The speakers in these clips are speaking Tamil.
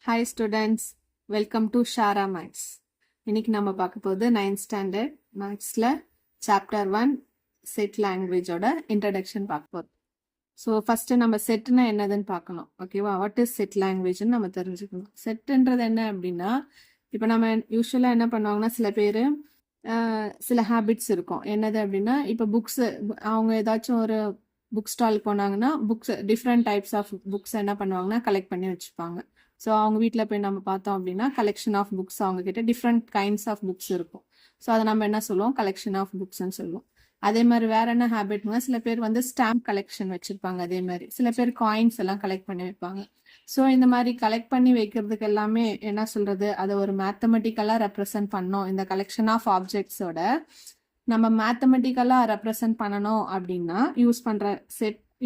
ஹாய் ஸ்டூடெண்ட்ஸ், வெல்கம் டு ஷாரா மேக்ஸ். இன்னைக்கு நம்ம பார்க்க போகுது 9th ஸ்டாண்டர்ட் மேக்ஸில் சாப்டர் 1 செட் லாங்குவேஜோட இன்ட்ரடக்ஷன் பார்க்க போகிறோம். ஸோ ஃபஸ்ட்டு நம்ம செட்னா என்னதுன்னு பார்க்கணும். ஓகேவா? வாட் இஸ் செட் லாங்குவேஜ்னு நம்ம தெரிஞ்சுக்கணும். செட்டுன்றது என்ன அப்படின்னா, இப்போ நம்ம யூஸ்வலாக என்ன பண்ணுவாங்கன்னா, சில பேர் சில ஹேபிட்ஸ் இருக்கும். என்னது அப்படின்னா, இப்போ புக்ஸு அவங்க ஏதாச்சும் ஒரு புக் ஸ்டால் போனாங்கன்னா books different types of books என்ன பண்ணுவாங்கன்னா கலெக்ட் பண்ணி வச்சுப்பாங்க. ஸோ அவங்க வீட்டில் போய் நம்ம பார்த்தோம் அப்படின்னா கலெக்ஷன் ஆஃப் புக்ஸ் அவங்க கிட்ட டிஃப்ரெண்ட் கைண்ட்ஸ் ஆஃப் புக்ஸ் இருக்கும். ஸோ அதை நம்ம என்ன சொல்லுவோம், கலெக்ஷன் ஆஃப் புக்ஸ்ன்னு சொல்லுவோம். அதே மாதிரி வேற என்ன ஹேபிட்னா, சில பேர் வந்து ஸ்டாம்ப் கலெக்ஷன் வச்சிருப்பாங்க. அதே மாதிரி சில பேர் காயின்ஸ் எல்லாம் கலெக்ட் பண்ணி வைப்பாங்க. ஸோ இந்த மாதிரி கலெக்ட் பண்ணி வைக்கிறதுக்கு எல்லாமே என்ன சொல்றது, அதை ஒரு மேத்தமெட்டிக்கலா ரெப்ரசென்ட் பண்ணோம். இந்த கலெக்ஷன் ஆஃப் ஆப்ஜெக்ட்ஸோட நம்ம மேத்தமெட்டிக்கலா ரெப்ரசென்ட் பண்ணணும் அப்படின்னா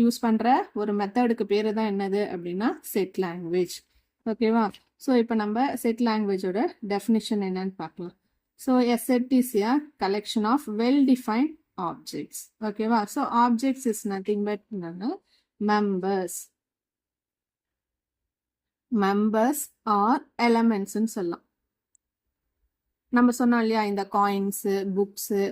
யூஸ் பண்ற ஒரு மெத்தடுக்கு பேரு தான் என்னது அப்படின்னா செட் லாங்குவேஜ். ஓகேவா? ஸோ இப்போ நம்ம செட் லாங்குவேஜோட டெஃபினிஷன் என்னன்னு பார்க்கலாம். So a set is a collection of well defined objects. ஓகேவா? So objects is nothing but members or எலமெண்ட்ஸ்ன்னு சொல்லலாம். நம்ம சொன்னோம் இல்லையா, இந்த காயின்ஸு புக்ஸு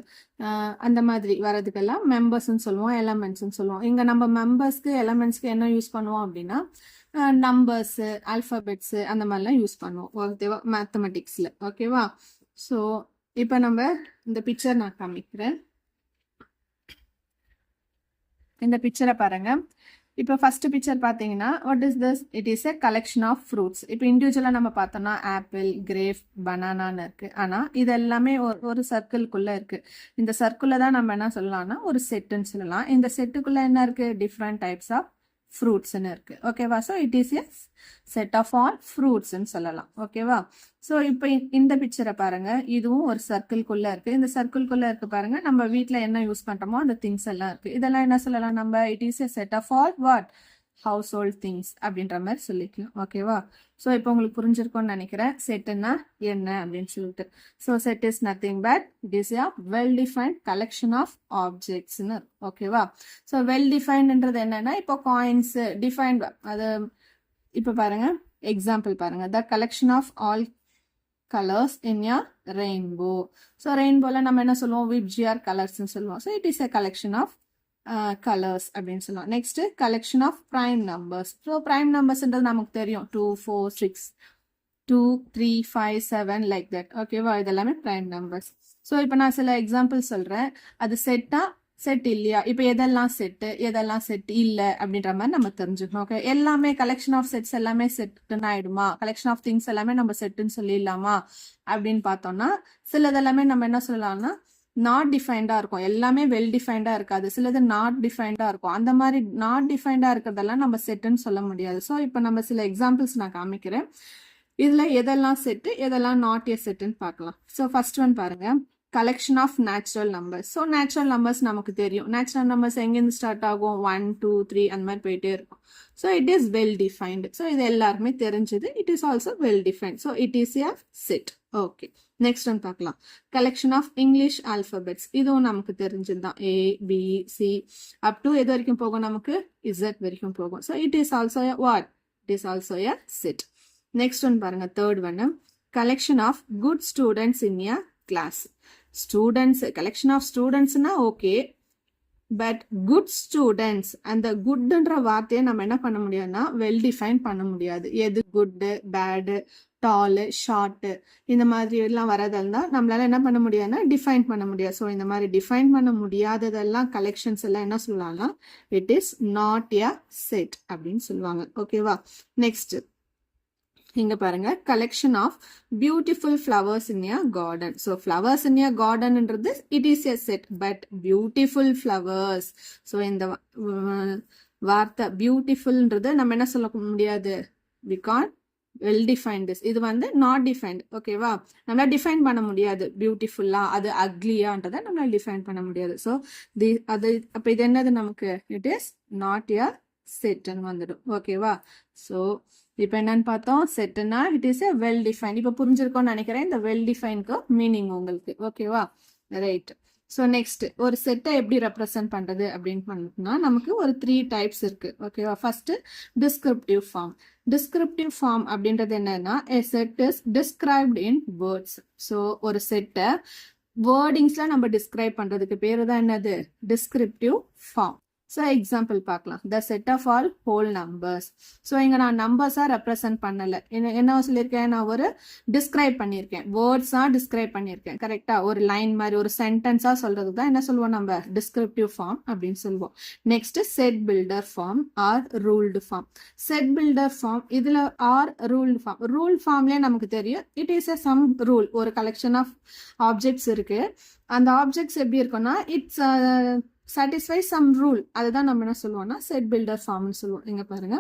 அந்த மாதிரி வர்றதுக்கெல்லாம் மெம்பர்ஸ்ன்னு சொல்லுவோம், எலமெண்ட்ஸ்ன்னு சொல்லுவோம். இங்கே நம்ம மெம்பர்ஸ்க்கு எலமெண்ட்ஸ்க்கு என்ன யூஸ் பண்ணுவோம் அப்படின்னா நம்பர்ஸு ஆல்ஃபபெட்ஸு அந்த மாதிரிலாம் யூஸ் பண்ணுவோம். ஓகேவா? மேத்தமெட்டிக்ஸில். ஓகேவா? ஸோ இப்போ நம்ம இந்த பிக்சர் நான் காமிக்கிறேன். இந்த பிக்சரை பாருங்க. இப்போ ஃபர்ஸ்ட் பிக்சர் பார்த்தீங்கன்னா what is this? It is a collection of fruits. இப்போ இண்டிவிஜுவலாக நம்ம பார்த்தோம்னா ஆப்பிள், கிரேப், பனானான்னு இருக்கு. ஆனால் இது எல்லாமே ஒரு சர்க்கிள்குள்ளே இருக்கு. இந்த சர்க்கிளில் தான் நம்ம என்ன சொல்லலாம்னா ஒரு செட்டுன்னு சொல்லலாம். இந்த செட்டுக்குள்ளே என்ன இருக்கு? டிஃப்ரெண்ட் டைப்ஸ் ஆஃப் ஃப்ரூட்ஸ்ன்னு இருக்கு. ஓகேவா? So it is a set of all ஃப்ரூட்ஸ்ன்னு சொல்லலாம். ஓகேவா? ஸோ இப்போ இந்த பிக்சரை பாருங்க. இதுவும் ஒரு சர்க்கிள்குள்ள இருக்கு. இந்த சர்க்கிள்குள்ள இருக்கு பாருங்க. நம்ம வீட்டில் என்ன யூஸ் பண்றோமோ அந்த திங்ஸ் எல்லாம் இருக்கு. இதெல்லாம் என்ன சொல்லலாம் நம்ம? It is a set of all what? Household things அப்படின்ற மாதிரி சொல்லிக்கலாம். ஓகேவா? ஸோ இப்போ உங்களுக்கு புரிஞ்சிருக்கும்னு நினைக்கிறேன் செட்டுன்னா என்ன அப்படின்னு சொல்லிட்டு. So set is nothing but it is a well defined collection of ஆப்ஜெக்ட்ஸ்னு. ஓகேவா? ஸோ வெல் டிஃபைன்ன்றது என்னன்னா, இப்போ காயின்ஸ் டிஃபைன்ட் அது இப்போ பாருங்க, எக்ஸாம்பிள் பாருங்க. The collection of all colours in a rainbow. So ரெயின்போல நம்ம என்ன சொல்லுவோம்? விப்ஜிஆர் கலர்ஸ்ன்னு சொல்லுவோம். So it is a collection of colours அப்படின்னு சொல்லலாம். Next collection of prime numbers. So prime நம்பர்ஸ்ன்றது நமக்கு தெரியும். 2, 4, 6, 2, 3, 5, 7 லைக் தட். ஓகேவா? இதெல்லாமே பிரைம் நம்பர்ஸ். ஸோ இப்போ நான் சில எக்ஸாம்பிள் சொல்றேன். அது செட்டா செட் இல்லையா, இப்போ எதெல்லாம் செட்டு எதெல்லாம் செட் இல்லை அப்படின்ற மாதிரி நம்ம தெரிஞ்சுக்கணும். ஓகே, எல்லாமே கலெக்ஷன் ஆஃப் செட்ஸ் எல்லாமே செட்டுன்னு ஆயிடுமா? கலெக்ஷன் ஆஃப் திங்ஸ் எல்லாமே நம்ம செட்டுன்னு சொல்லிடலாமா அப்படின்னு பார்த்தோம்னா சிலதெல்லாமே நம்ம என்ன சொல்லலாம்னா நாட் டிஃபைன்டா இருக்கும். எல்லாமே வெல் டிஃபைன்டா இருக்காது. சிலது நாட் டிஃபைன்டா இருக்கும். அந்த மாதிரி நாட் டிஃபைன்டா இருக்கிறதெல்லாம் நம்ம செட்டுன்னு சொல்ல முடியாது. ஸோ இப்போ நம்ம சில எக்ஸாம்பிள்ஸ் நான் காமிக்கிறேன். இதுல எதெல்லாம் செட்டு எதெல்லாம் நாட் ஏ செட்டுன்னு பார்க்கலாம். ஸோ ஃபர்ஸ்ட் ஒன் பாருங்க, collection of natural numbers. So natural numbers நமக்கு தெரியும். நேச்சுரல் நம்பர்ஸ் எங்கேருந்து ஸ்டார்ட் ஆகும்? 1, 2, 3 அந்த மாதிரி போயிட்டே இருக்கும். So it is well defined. So இது எல்லாருமே தெரிஞ்சது. It is also well defined. So it is a set. Okay, next one பார்க்கலாம். Collection of English alphabets. இதுவும் நமக்கு தெரிஞ்சது தான். A, B, C up to எது வரைக்கும் போகும்? நமக்கு Z வரைக்கும் போகும். So it is also a what? It is also a set. Next one பாருங்க, third one, collection of good students in a class. Students, collection of ஸ்டூடெண்ட்ஸ்னா ஓகே, பட் குட் ஸ்டூடெண்ட்ஸ் அந்த குட்ன்ற வார்த்தையை நம்ம என்ன பண்ண முடியாதுன்னா வெல் டிஃபைன் பண்ண முடியாது. எது குட்டு, பேடு, டாலு, ஷார்ட்டு இந்த மாதிரி எல்லாம் வரதெல்லாம் நம்மளால என்ன பண்ண முடியாதுன்னா டிஃபைன் பண்ண முடியாது. ஸோ இந்த மாதிரி டிஃபைன் பண்ண முடியாததெல்லாம் கலெக்ஷன்ஸ் எல்லாம் என்ன சொல்லலாம்னா it is not a set அப்படின்னு சொல்லுவாங்க. ஓகேவா? நெக்ஸ்ட் இங்க பாருங்க, collection of beautiful flowers in a garden. So flowers in a கார்டன்ன்றது it is a set, but beautiful flowers. So இந்த வார்த்தை பியூட்டிஃபுல்ன்றது நம்ம என்ன சொல்ல முடியாது? We can't well defined this. இது வந்து நாட் டிஃபைன்ட். ஓகேவா? நம்மளால டிஃபைன் பண்ண முடியாது. பியூட்டிஃபுல்லா அது அக்லியான்றதை நம்மளால டிஃபைன் பண்ண முடியாது. ஸோ அது அப்போ இது என்னது நமக்கு? இட் இஸ் நாட் எ செட்னு வந்துடும். ஓகேவா? ஸோ இப்போ என்னன்னு பார்த்தோம், செட்டுனா it is a well define. இப்போ புரிஞ்சிருக்கோம்னு நினைக்கிறேன் இந்த வெல் டிஃபைனுக்கு மீனிங் உங்களுக்கு. ஓகேவா? ரைட். ஸோ நெக்ஸ்ட் ஒரு செட்டை எப்படி ரெப்ரசென்ட் பண்றது அப்படின்னு பண்ணோம்னா நமக்கு ஒரு 3 டைப்ஸ் இருக்கு. ஓகேவா? First descriptive form. Descriptive form அப்படின்றது என்னன்னா a set is described in words. So ஒரு செட்டை வேர்டிங்ஸ்ல நம்ம டிஸ்கிரைப் பண்றதுக்கு பேரு தான் என்னது டிஸ்கிரிப்டிவ் ஃபார்ம். ஸோ எக்ஸாம்பிள் பார்க்கலாம். The set of all whole numbers. So இங்கே நான் நம்பர்ஸாக ரெப்ரசன்ட் பண்ணலை. என்ன சொல்லியிருக்கேன், நான் ஒரு டிஸ்கிரைப் பண்ணியிருக்கேன், வேர்ட்ஸாக டிஸ்கிரைப் பண்ணியிருக்கேன். கரெக்டாக ஒரு லைன் மாதிரி ஒரு சென்டென்ஸாக சொல்றது தான் என்ன சொல்லுவோம், நம்ம டிஸ்கிரிப்டிவ் ஃபார்ம் அப்படின்னு சொல்லுவோம். Next set builder form or ruled form. Set builder form இதில் ஆர் ரூல்டு ஃபார்ம். ரூல் ஃபார்ம்லேயே நமக்கு தெரியும், it is a some rule. ஒரு கலெக்ஷன் ஆஃப் ஆப்ஜெக்ட்ஸ் இருக்கு. அந்த ஆப்ஜெக்ட்ஸ் எப்படி இருக்கும்னா இட்ஸ் satisfy some rule. அதுதான் நம்ம என்ன சொல்லுவோம்னா செட் பில்டர் ஃபார்ம்னு சொல்லுவோம். இங்க பாருங்க,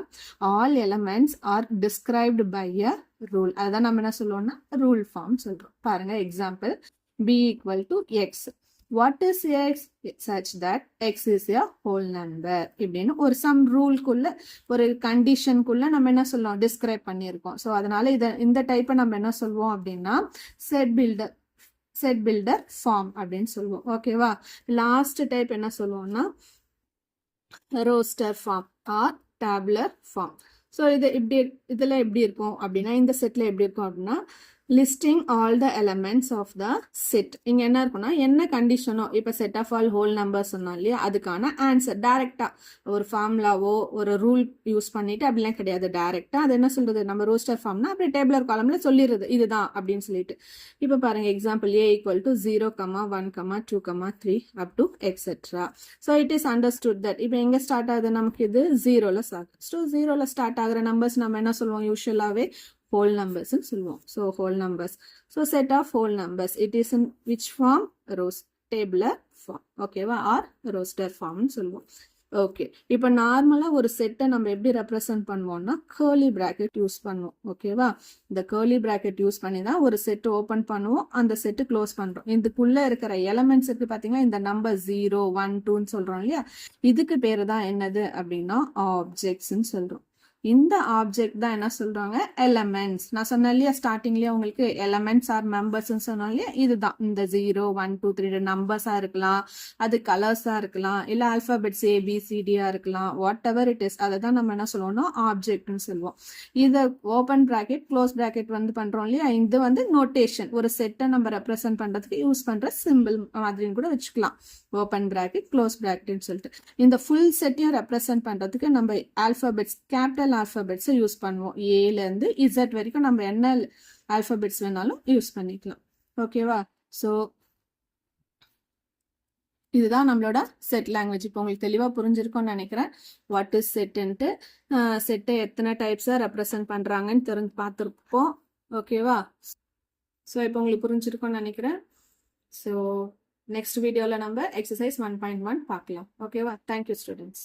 all elements are described by a rule. அதுதான் நம்ம என்ன சொல்லுவோம்னா ரூல் ஃபார்ம் சொல்றோம். பாருங்க example, b equal to x. What is x? Such that x is a whole number. இப்படின்னு ஒரு சம் ரூல்குள்ள ஒரு கண்டிஷனுக்குள்ள நம்ம என்ன சொல்லுவோம், டிஸ்கிரைப் பண்ணியிருக்கோம். ஸோ அதனால இந்த டைப்பை நம்ம என்ன சொல்லுவோம் அப்படின்னா செட் பில்டர் ஃபார்ம் அப்படின்னு சொல்லுவோம். ஓகேவா. லாஸ்ட் டைப் என்ன சொல்லுவோம்னா roster form or tabular form. So இதில் எப்படி இருக்கும் அப்படின்னா, இந்த செட்டில் எப்படி இருக்கும் அப்படின்னா listing all the elements of the set. இங்கே என்ன இருக்குன்னா என்ன கண்டிஷனோ, இப்போ set of all whole number சொன்னோம் இல்லையா, அதுக்கான ஆன்சர் டைரெக்டாக ஒரு ஃபார்முலாவோ ஒரு ரூல் யூஸ் பண்ணிட்டு அப்படிலாம் கிடையாது. டைரெக்டாக அது என்ன சொல்றது, நம்ம ரோஸ்டர் ஃபார்ம்னா அப்படி டேபிளர் காலம்ல சொல்லிடுறது இதுதான் அப்படின்னு சொல்லிட்டு. இப்போ பாருங்க example, a equal to 0, 1, 2, 3 up to etc. So it is understood that இப்போ எங்கே ஸ்டார்ட் ஆகுது, நமக்கு இது 0ல ஸ்டார்ட். ஸோ 0ல ஸ்டார்ட் ஆகுற நம்பர்ஸ் நம்ம என்ன சொல்லுவோம், யூஸ்வலாகவே whole numbers ன்னு சொல்லுவோம். So whole numbers. So set of whole numbers. It is in which form? Tabular form. ஓகேவா, ஆர் ரோஸ்டர் ஃபார்ம்னு சொல்லுவோம். ஓகே, இப்போ நார்மலா ஒரு செட்டை நம்ம எப்படி ரெப்ரசன்ட் பண்ணுவோம்னா கர்லி பிராக்கெட் யூஸ் பண்ணுவோம். ஓகேவா, இந்த கர்லி பிராக்கெட் யூஸ் பண்ணி தான் ஒரு செட் ஓபன் பண்ணுவோம், அந்த செட்டு க்ளோஸ் பண்றோம். இதுக்குள்ள இருக்கிற எலமெண்ட்ஸ் இருக்கு பாத்தீங்கன்னா, இந்த நம்பர் 0, 1, 2ன்னு சொல்றோம் இல்லையா, இதுக்கு பேரு தான் என்னது அப்படின்னா ஆப்ஜெக்ட்ஸ்ன்னு சொல்றோம். இந்த ஆப்ஜெக்ட் தான் என்ன சொல்றாங்க, எலமெண்ட்ஸ். நான் சொன்னேன் இல்லையா ஸ்டார்டிங்லயே உங்களுக்கு எலமெண்ட்ஸ் ஆர் மெம்பர்ஸ் சொன்னோம் இல்லையா, இதுதான் இந்த 0, 1, 2, 3 நம்பர்ஸா இருக்கலாம், அது கலர்ஸா இருக்கலாம், இல்ல ஆல்பாபெட்ஸ் ABCDயா இருக்கலாம், வாட் எவர் இட் இஸ், அதை தான் நம்ம என்ன சொல்லுவோம்னா ஆப்ஜெக்ட்னு சொல்லுவோம். இதை ஓப்பன் பிராக்கெட் க்ளோஸ் பிராக்கெட் வந்து பண்றோம் இல்லையா, இது வந்து நோட்டேஷன், ஒரு செட்டை நம்ம ரெப்ரசென்ட் பண்றதுக்கு யூஸ் பண்ற சிம்பிள் மாதிரின்னு கூட வச்சுக்கலாம். ஓப்பன் பிராக்கெட் க்ளோஸ் பிராக்கெட்னு சொல்லிட்டு இந்த ஃபுல் செட்டையும் ரெப்ரசென்ட் பண்றதுக்கு நம்ம ஆல்பாபெட்ஸ், கேபிட்டல் ஆல்பாபெட்ஸ் யூஸ் பண்ணுவோம். ஏல இருந்து இசட் வரைக்கும் நம்ம என்ன ஆல்பாபெட்ஸ் வேணாலும் யூஸ் பண்ணிக்கலாம். ஓகேவா. ஸோ இதுதான் நம்மளோட செட் லாங்குவேஜ். இப்போ உங்களுக்கு தெளிவா புரிஞ்சிருக்கும்னு நினைக்கிறேன். வாட் இஸ் செட்டுன்ட்டு, செட்டை எத்தனை டைப்ஸா ரெப்ரசென்ட் பண்றாங்கன்னு தெரிஞ்சு பார்த்துருப்போம். ஓகேவா. ஸோ இப்போ உங்களுக்கு புரிஞ்சிருக்கும்னு நினைக்கிறேன். ஸோ நெக்ஸ்ட் வீடியோவில் நம்ம எக்ஸசைஸ் 1.1 பார்க்கலாம். ஓகேவா. Thank you students.